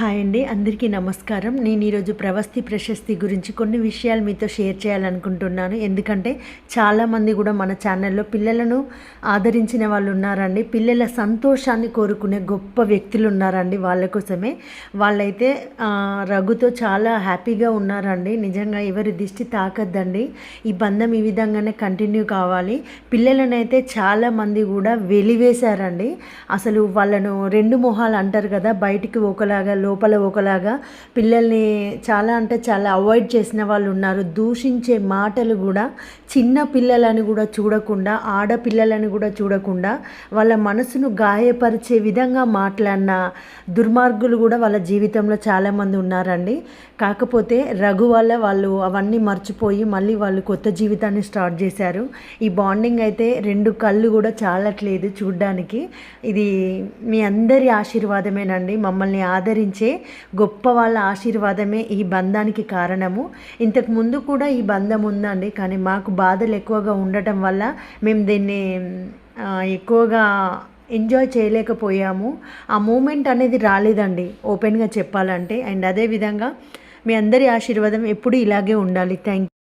Hi అండి, అందరికీ నమస్కారం. నేను ఈరోజు ప్రవస్తి ప్రశస్తి గురించి కొన్ని విషయాలు మీతో షేర్ చేయాలనుకుంటున్నాను. ఎందుకంటే చాలామంది కూడా మన ఛానల్లో పిల్లలను ఆదరించిన వాళ్ళు ఉన్నారండి. పిల్లల సంతోషాన్ని కోరుకునే గొప్ప వ్యక్తులు ఉన్నారండి. వాళ్ళ కోసమే వాళ్ళైతే రఘుతో చాలా హ్యాపీగా ఉన్నారండి. నిజంగా ఎవరి దిష్టి తాకద్దండి. ఈ బంధం ఈ విధంగానే కంటిన్యూ కావాలి. పిల్లలనైతే చాలామంది కూడా వెలివేశారండి. అసలు వాళ్ళను రెండు మొహాలు అంటారు కదా, బయటికి ఒకలాగా లోపల ఒకలాగా పిల్లల్ని చాలా అంటే చాలా అవాయిడ్ చేసిన వాళ్ళు ఉన్నారు. దూషించే మాటలు కూడా చిన్న పిల్లలని కూడా చూడకుండా, ఆడపిల్లలని కూడా చూడకుండా వాళ్ళ మనసును గాయపరిచే విధంగా మాట్లాడిన దుర్మార్గులు కూడా వాళ్ళ జీవితంలో చాలామంది ఉన్నారండి. కాకపోతే రఘు వల్ల వాళ్ళు అవన్నీ మర్చిపోయి మళ్ళీ వాళ్ళు కొత్త జీవితాన్ని స్టార్ట్ చేశారు. ఈ బాండింగ్ అయితే రెండు కళ్ళు కూడా చాలట్లేదు చూడ్డానికి. ఇది మీ అందరి ఆశీర్వాదమేనండి. మమ్మల్ని ఆదరించే గొప్ప వాళ్ళ ఆశీర్వాదమే ఈ బంధానికి కారణము. ఇంతకు ముందు కూడా ఈ బంధం ఉందండి, కానీ మాకు బాధలు ఎక్కువగా ఉండటం వల్ల మేము దీన్ని ఎక్కువగా ఎంజాయ్ చేయలేకపోయాము. ఆ మూమెంట్ అనేది రాలేదండి, ఓపెన్గా చెప్పాలంటే. అండ్ అదేవిధంగా మీ అందరి ఆశీర్వాదం ఎప్పుడు ఇలాగే ఉండాలి. Thank you.